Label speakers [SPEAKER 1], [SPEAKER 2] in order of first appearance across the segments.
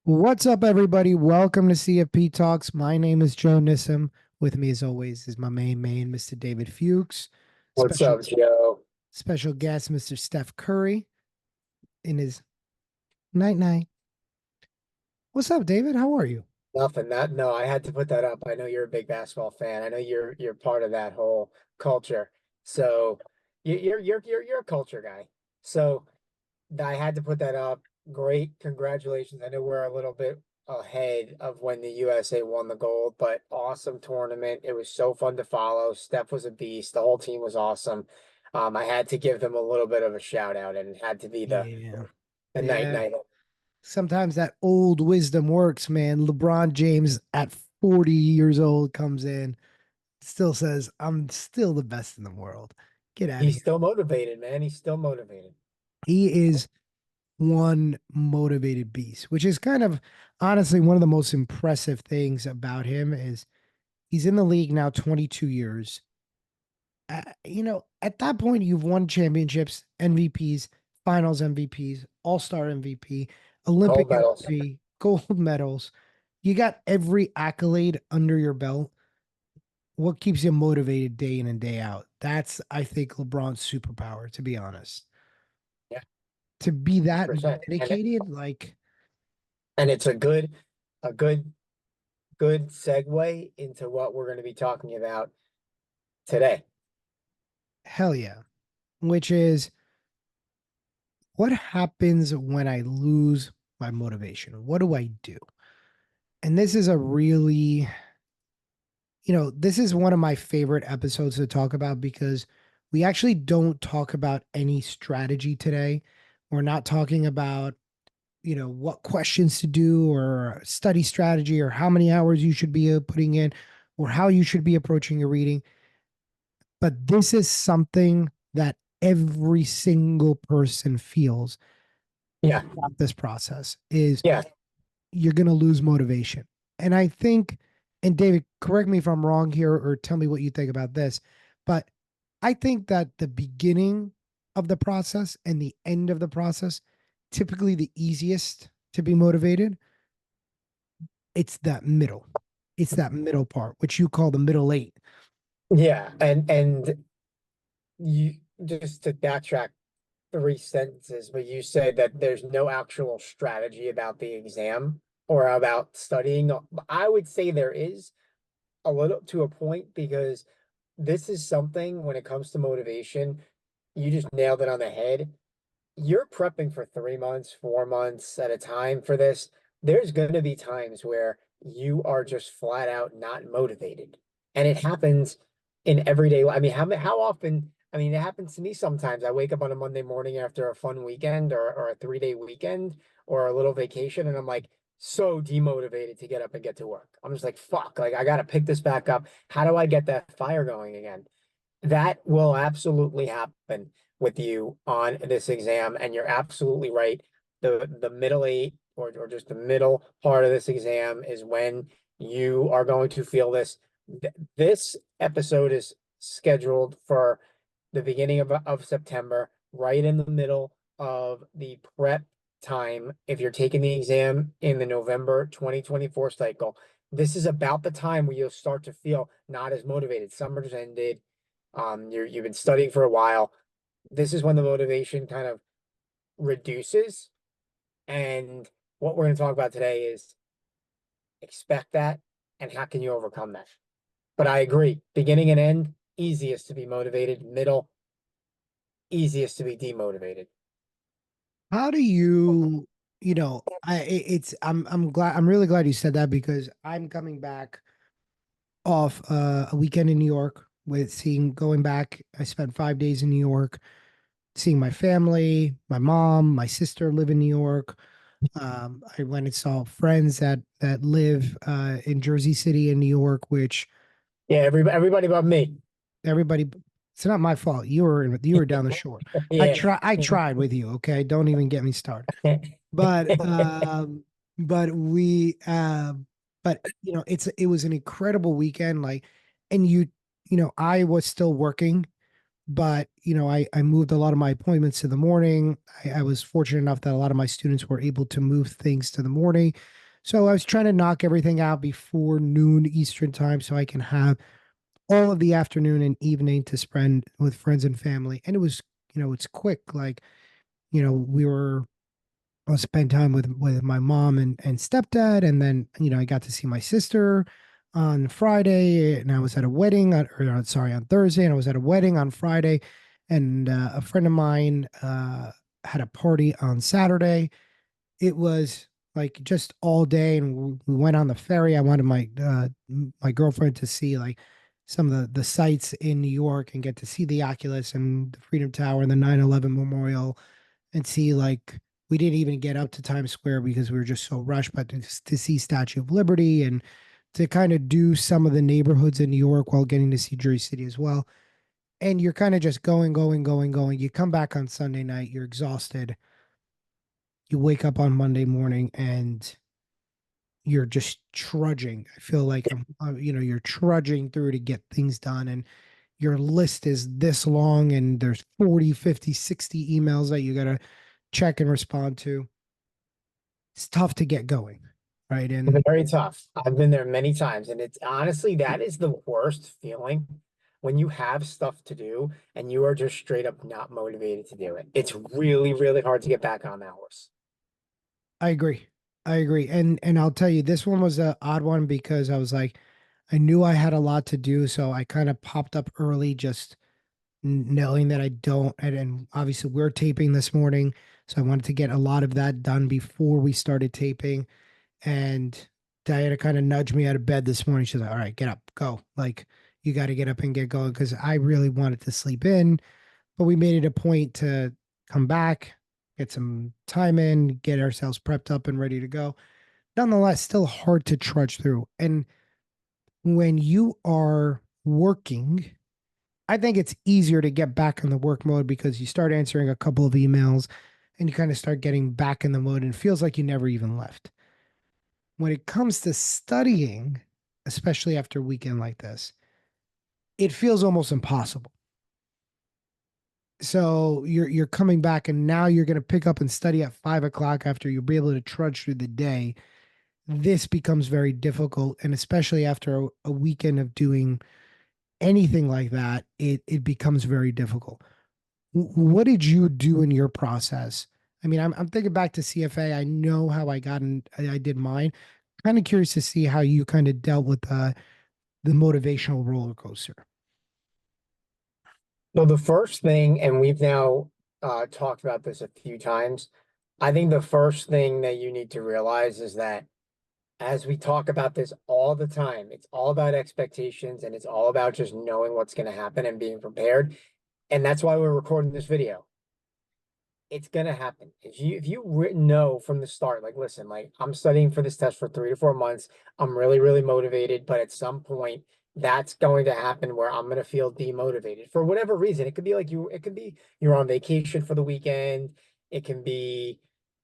[SPEAKER 1] What's up, everybody? Welcome to CFP Talks. My name is Joe Nissim. With me, as always, is my main, Mr. David Fuchs.
[SPEAKER 2] What's
[SPEAKER 1] Special
[SPEAKER 2] up, Joe?
[SPEAKER 1] special guest, Mr. Steph Curry, in his night night. What's up, David? How are you?
[SPEAKER 2] Nothing. That no, I had to put that up. I know you're a big basketball fan. I know you're part of that whole culture. So you're a culture guy. So I had to put that up. Great, congratulations. I know we're a little bit ahead of when the USA won the gold, but awesome tournament. It was so fun to follow. Steph was a beast. The whole team was awesome. I had to give them a little bit of a shout out, and it had to be
[SPEAKER 1] Yeah,
[SPEAKER 2] the night
[SPEAKER 1] yeah.
[SPEAKER 2] night.
[SPEAKER 1] Sometimes that old wisdom works, man. LeBron James at 40 years old comes in, still says, I'm still the best in the world. Get out of
[SPEAKER 2] He's
[SPEAKER 1] here.
[SPEAKER 2] still motivated, man. He's still motivated.
[SPEAKER 1] He is one motivated beast, which is kind of honestly one of the most impressive things about him is he's in the league now 22 years. At that point, you've won championships, MVPs, finals MVPs, all star MVP, Olympic
[SPEAKER 2] Gold medals.
[SPEAKER 1] MVP, gold medals. You got every accolade under your belt. What keeps you motivated day in and day out? That's, I think, LeBron's superpower, to be honest.
[SPEAKER 2] Yeah,
[SPEAKER 1] To be that
[SPEAKER 2] 100%.
[SPEAKER 1] dedicated, like,
[SPEAKER 2] And it's a good segue into what we're going to be talking about today.
[SPEAKER 1] hell yeah. Which is what happens when I lose my motivation? What do I do? And this is a really, this is one of my favorite episodes to talk about because we actually don't talk about any strategy today. We're not talking about, what questions to do or study strategy or how many hours you should be putting in or how you should be approaching your reading. But this is something that every single person feels
[SPEAKER 2] Yeah,
[SPEAKER 1] about this process is
[SPEAKER 2] yeah,
[SPEAKER 1] you're going to lose motivation. And I think, and David, correct me if I'm wrong here or tell me what you think about this, but I think that the beginning of the process and the end of the process, typically the easiest to be motivated, it's that middle. It's that middle part, which you call the middle eight.
[SPEAKER 2] yeah. And you just to backtrack three sentences, but you said that there's no actual strategy about the exam or about studying. I would say there is a little to a point because this is something when it comes to motivation, you just nailed it on the head. You're prepping for 3 months, 4 months at a time for this. There's going to be times where you are just flat out not motivated. And it happens in everyday life. I mean, how often? I mean, it happens to me sometimes. I wake up on a Monday morning after a fun weekend or a 3 day weekend or a little vacation, and I'm like so demotivated to get up and get to work. I'm just like, fuck, like I got to pick this back up. How do I get that fire going again? That will absolutely happen with you on this exam, and you're absolutely right. The middle eight or just the middle part of this exam is when you are going to feel this. This episode is scheduled for the beginning of September, right in the middle of the prep time. If you're taking the exam in the November 2024 cycle, this is about the time where you'll start to feel not as motivated. Summer's ended, you've been studying for a while. This is when the motivation kind of reduces. And what we're going to talk about today is expect that and how can you overcome that. But I agree, beginning and end, easiest to be motivated, middle, easiest to be demotivated.
[SPEAKER 1] How do you, I'm really glad you said that because I'm coming back off a weekend in New York with going back. I spent 5 days in New York, seeing my family, my mom, my sister live in New York. I went and saw friends that live in Jersey City in New York, which
[SPEAKER 2] Yeah, everybody but me.
[SPEAKER 1] everybody. It's not my fault. You were down the shore. I
[SPEAKER 2] Yeah.
[SPEAKER 1] try. I tried with you. Okay, don't even get me started. But but we but it was an incredible weekend. Like, and I was still working but I moved a lot of my appointments to the morning. I was fortunate enough that a lot of my students were able to move things to the morning. So I was trying to knock everything out before noon Eastern time so I can have all of the afternoon and evening to spend with friends and family. And it was, it's quick. Like, we were I'll spend time with my mom and stepdad, and then I got to see my sister on Friday, and I was at a wedding sorry, on Thursday, and I was at a wedding on Friday, and a friend of mine had a party on Saturday. It was like just all day, and we went on the ferry. I wanted my girlfriend to see like some of the sights in New York and get to see the Oculus and the Freedom Tower and the 9/11 Memorial and see like we didn't even get up to Times Square because we were just so rushed, but to see Statue of Liberty and to kind of do some of the neighborhoods in New York while getting to see Jersey City as well. And you're kind of just going, going, going, going. You come back on Sunday night, you're exhausted. You wake up on Monday morning and you're just trudging. I feel like you're trudging through to get things done. And your list is this long and there's 40, 50, 60 emails that you got to check and respond to. It's tough to get going, right? And
[SPEAKER 2] Very tough. I've been there many times, and it's honestly that is the worst feeling when you have stuff to do and you are just straight up not motivated to do it. It's really, really hard to get back on that horse.
[SPEAKER 1] I agree. I agree. And I'll tell you, this one was an odd one because I was like, I knew I had a lot to do, so I kind of popped up early, just knowing that I don't. And obviously, we're taping this morning, so I wanted to get a lot of that done before we started taping. And Diana kind of nudged me out of bed this morning. She's like, "All right, get up, go. Like, you got to get up and get going," because I really wanted to sleep in. But we made it a point to come back, get some time in, get ourselves prepped up and ready to go. Nonetheless, still hard to trudge through. And when you are working, I think it's easier to get back in the work mode because you start answering a couple of emails and you kind of start getting back in the mode and it feels like you never even left. When it comes to studying, especially after a weekend like this, it feels almost impossible. So you're coming back and now you're going to pick up and study at 5 o'clock after you'll be able to trudge through the day. This becomes very difficult, and especially after a weekend of doing anything like that, it becomes very difficult. What did you do in your process? I mean, I'm thinking back to CFA. I know how I did mine. Kind of curious to see how you kind of dealt with the motivational roller coaster.
[SPEAKER 2] So the first thing, and we've now talked about this a few times, I think the first thing that you need to realize is that as we talk about this all the time, it's all about expectations and it's all about just knowing what's going to happen and being prepared. And that's why we're recording this video. It's gonna happen. If you know from the start, like, listen, like I'm studying for this test for 3 to 4 months. I'm really, really motivated, but at some point that's going to happen where I'm gonna feel demotivated for whatever reason. It could be like it could be you're on vacation for the weekend, it can be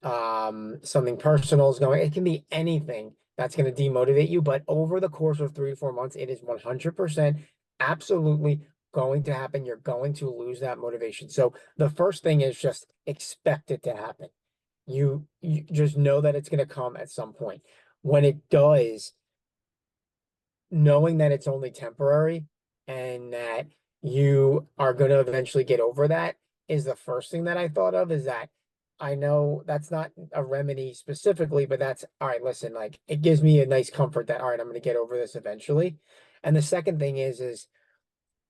[SPEAKER 2] something personal is going, it can be anything that's gonna demotivate you. But over the course of 3 to 4 months, it is 100% absolutely going to happen. You're going to lose that motivation. So the first thing is just expect it to happen. You just know that it's going to come at some point. When it does, knowing that it's only temporary and that you are going to eventually get over that is the first thing that I thought of. Is that I know that's not a remedy specifically, but that's all right. Listen, like it gives me a nice comfort that all right, I'm going to get over this eventually. And the second thing is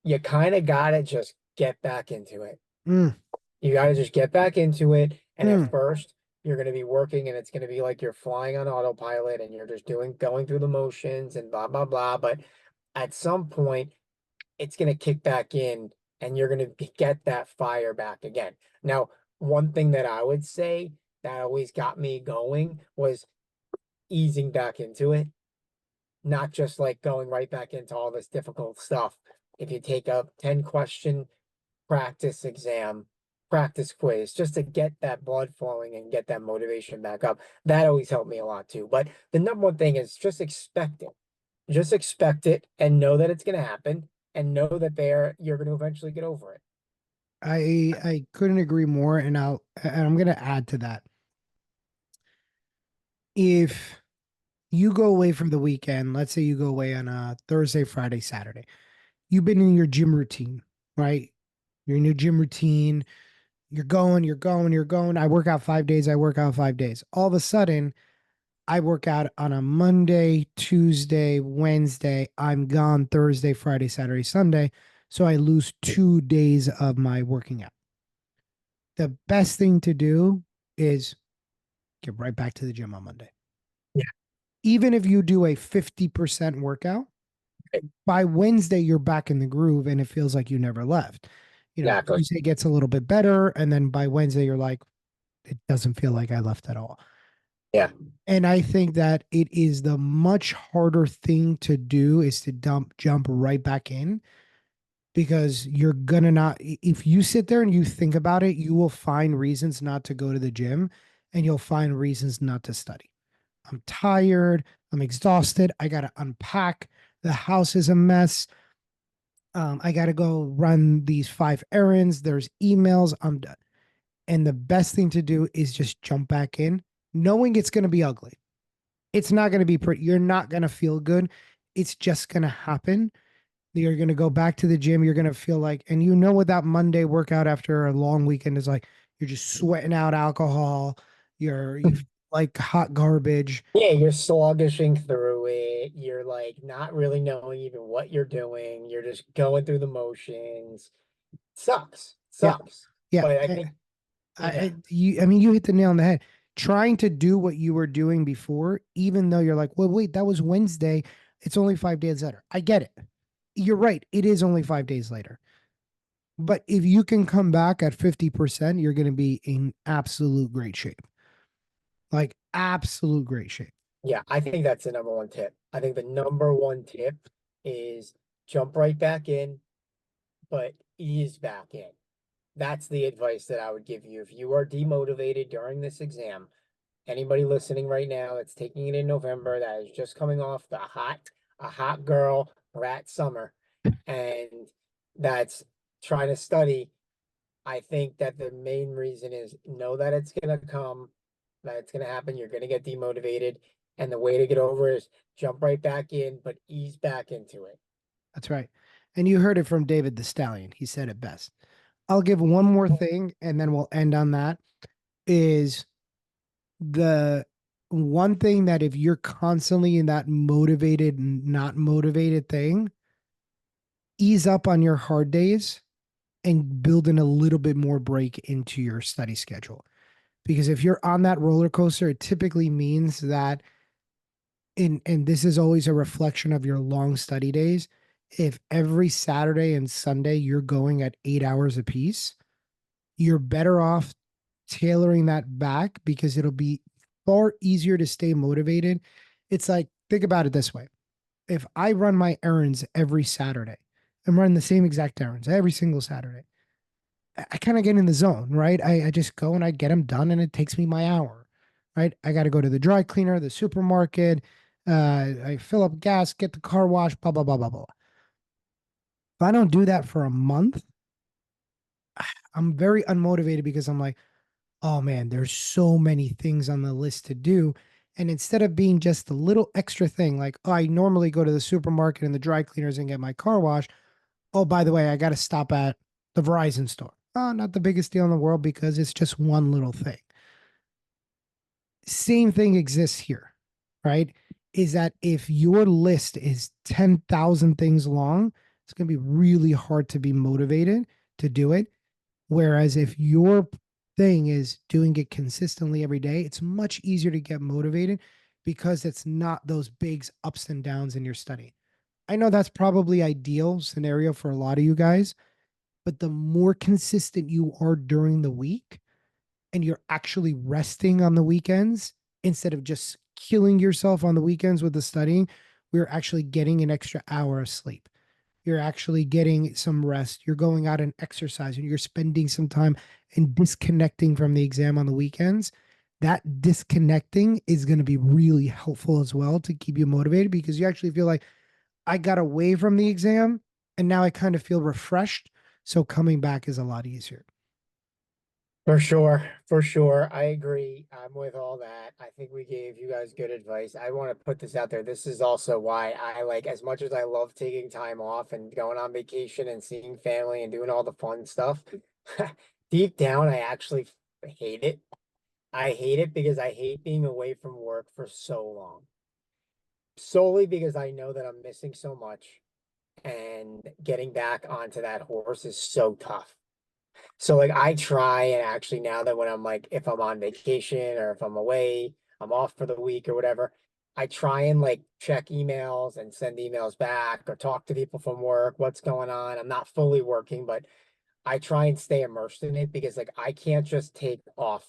[SPEAKER 2] you kind of got to just get back into it.
[SPEAKER 1] Mm,
[SPEAKER 2] You got to just get back into it. And at
[SPEAKER 1] mm.
[SPEAKER 2] first, you're going to be working and it's going to be like you're flying on autopilot and you're just going through the motions and blah, blah, blah. But at some point, it's going to kick back in and you're going to get that fire back again. Now, one thing that I would say that always got me going was easing back into it, not just like going right back into all this difficult stuff. If you take a 10-question practice exam, practice quiz, just to get that blood flowing and get that motivation back up. That always helped me a lot too. But the number one thing is just expect it. Just expect it and know that it's going to happen and know that you're going to eventually get over it.
[SPEAKER 1] I couldn't agree more, and I'm gonna add to that. If you go away for the weekend, let's say you go away on a Thursday, Friday, Saturday, you've been in your gym routine, right? You're in your gym routine, you're going. I work out 5 days, I work out 5 days. All of a sudden, I work out on a Monday, Tuesday, Wednesday. I'm gone Thursday, Friday, Saturday, Sunday. So I lose 2 days of my working out. The best thing to do is get right back to the gym on Monday.
[SPEAKER 2] Yeah,
[SPEAKER 1] Even if you do a 50% workout, by Wednesday, you're back in the groove and it feels like you never left.
[SPEAKER 2] exactly.
[SPEAKER 1] Tuesday gets a little bit better. And then by Wednesday, you're like, it doesn't feel like I left at all.
[SPEAKER 2] Yeah.
[SPEAKER 1] And I think that it is the much harder thing to do is to jump right back in because you're gonna not, if you sit there and you think about it, you will find reasons not to go to the gym and you'll find reasons not to study. I'm tired. I'm exhausted. I got to unpack. The house is a mess. I got to go run these 5 errands. There's emails. I'm done. And the best thing to do is just jump back in, knowing it's going to be ugly. It's not going to be pretty. You're not going to feel good. It's just going to happen. You're going to go back to the gym. You're going to feel like, and you know what that Monday workout after a long weekend is like. You're just sweating out alcohol. You feel like hot garbage.
[SPEAKER 2] Yeah, you're sluggishing through it. You're like not really knowing even what you're doing. You're just going through the motions. Sucks.
[SPEAKER 1] Yeah,
[SPEAKER 2] Sucks.
[SPEAKER 1] yeah.
[SPEAKER 2] But I think, yeah,
[SPEAKER 1] I mean, you hit the nail on the head. Trying to do what you were doing before, even though you're like, well, wait, that was Wednesday. It's only 5 days later. I get it. You're right. It is only 5 days later. But if you can come back at 50%, you're going to be in absolute great shape. Like, absolute great shape.
[SPEAKER 2] yeah, I think that's the number one tip. I think the number one tip is jump right back in, but ease back in. That's the advice that I would give you. If you are demotivated during this exam, anybody listening right now that's taking it in November that is just coming off a hot girl rat summer and that's trying to study, I think that the main reason is know that it's gonna come, that it's gonna happen, you're gonna get demotivated, and the way to get over is jump right back in, but ease back into it.
[SPEAKER 1] That's right. And you heard it from David the Stallion. He said it best. I'll give one more thing and then we'll end on that is the one thing that if you're constantly in that motivated, not motivated thing, ease up on your hard days and build in a little bit more break into your study schedule. Because if you're on that roller coaster, it typically means that and this is always a reflection of your long study days. If every Saturday and Sunday you're going at 8 hours apiece, you're better off tailoring that back because it'll be far easier to stay motivated. It's like, think about it this way. If I run my errands every Saturday, I'm running the same exact errands every single Saturday. I kind of get in the zone, right? I just go and I get them done and it takes me my hour, right? I got to go to the dry cleaner, the supermarket. I fill up gas, get the car washed, blah, blah, blah, blah, blah. If I don't do that for a month, I'm very unmotivated because I'm like, oh man, there's so many things on the list to do. And instead of being just a little extra thing, like, oh, I normally go to the supermarket and the dry cleaners and get my car washed. Oh, by the way, I got to stop at the Verizon store. Oh, not the biggest deal in the world because it's just one little thing. Same thing exists here, right? Is that if your list is 10,000 things long, it's going to be really hard to be motivated to do it. Whereas if your thing is doing it consistently every day, it's much easier to get motivated because it's not those big ups and downs in your study. I know that's probably ideal scenario for a lot of you guys, but the more consistent you are during the week and you're actually resting on the weekends instead of just killing yourself on the weekends with the studying, we're actually getting an extra hour of sleep. You're actually getting some rest. You're going out and exercising. You're spending some time and disconnecting from the exam on the weekends. That disconnecting is going to be really helpful as well to keep you motivated because you actually feel like I got away from the exam and now I kind of feel refreshed. So coming back is a lot easier.
[SPEAKER 2] For sure, for sure. I agree. I'm with all that. I think we gave you guys good advice. I want to put this out there. This is also why I like, as much as I love taking time off and going on vacation and seeing family and doing all the fun stuff, deep down, I actually hate it. I hate it because I hate being away from work for so long. Solely because I know that I'm missing so much and getting back onto that horse is so tough. So like I try and actually now that when I'm like if I'm on vacation or if I'm away, I'm off for the week or whatever, I try and like check emails and send emails back or talk to people from work, what's going on. I'm not fully working, but I try and stay immersed in it because like I can't just take off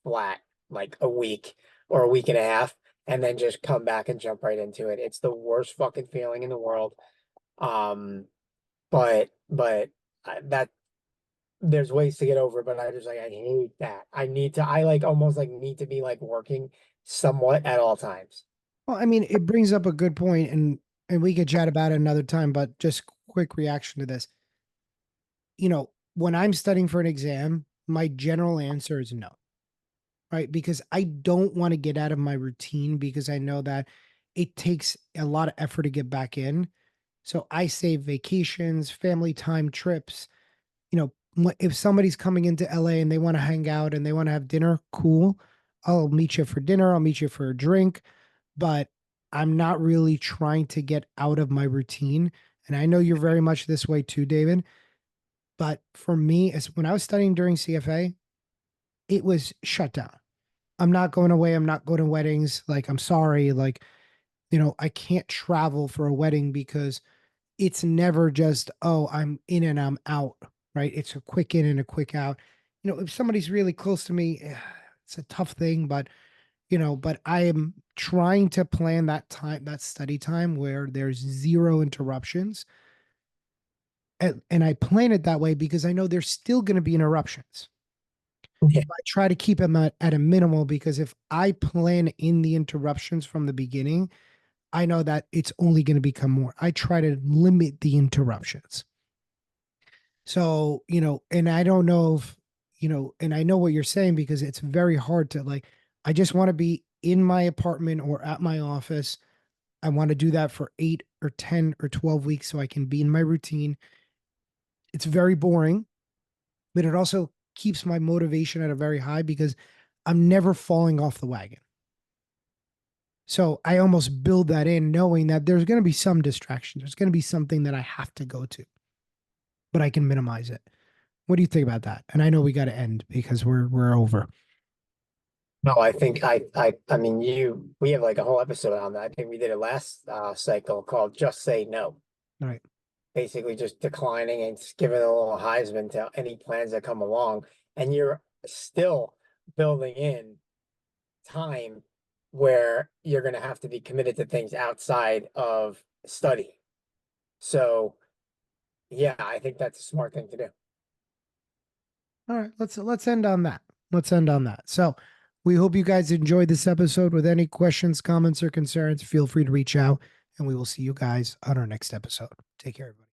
[SPEAKER 2] flat like a week or a week and a half and then just come back and jump right into it. It's the worst fucking feeling in the world. Um, but that there's ways to get over it, but I just like I hate that. I like almost like need to be like working somewhat at all times.
[SPEAKER 1] Well, I mean, it brings up a good point, and we could chat about it another time. But just quick reaction to this. When I'm studying for an exam, my general answer is no, right? Because I don't want to get out of my routine because I know that it takes a lot of effort to get back in. So I save vacations, family time, trips. If somebody's coming into LA and they want to hang out and they want to have dinner, cool. I'll meet you for dinner. I'll meet you for a drink, but I'm not really trying to get out of my routine. And I know you're very much this way too, David. But for me, as when I was studying during CFA, it was shut down. I'm not going away. I'm not going to weddings. Like, I'm sorry. Like, I can't travel for a wedding because it's never just, oh, I'm in and I'm out, right? It's a quick in and a quick out. If somebody's really close to me, it's a tough thing, but I am trying to plan that time, that study time where there's zero interruptions. And I plan it that way because I know there's still going to be interruptions.
[SPEAKER 2] Yeah.
[SPEAKER 1] I try to keep them at a minimal because if I plan in the interruptions from the beginning, I know that it's only going to become more. I try to limit the interruptions. So, and I don't know if, and I know what you're saying because it's very hard to like, I just want to be in my apartment or at my office. I want to do that for 8 or 10 or 12 weeks so I can be in my routine. It's very boring, but it also keeps my motivation at a very high because I'm never falling off the wagon. So I almost build that in knowing that there's going to be some distraction. There's going to be something that I have to go to, but I can minimize it. What do you think about that? And I know we got to end because we're over.
[SPEAKER 2] No, I think I mean we have like a whole episode on that. I think we did it last cycle called Just Say No.
[SPEAKER 1] All right.
[SPEAKER 2] Basically just declining and just giving a little Heisman to any plans that come along. And you're still building in time where you're going to have to be committed to things outside of study. So, yeah, I think that's a smart thing to do.
[SPEAKER 1] All right. Let's end on that. Let's end on that. So we hope you guys enjoyed this episode. With any questions, comments, or concerns, feel free to reach out, and we will see you guys on our next episode. Take care, everybody.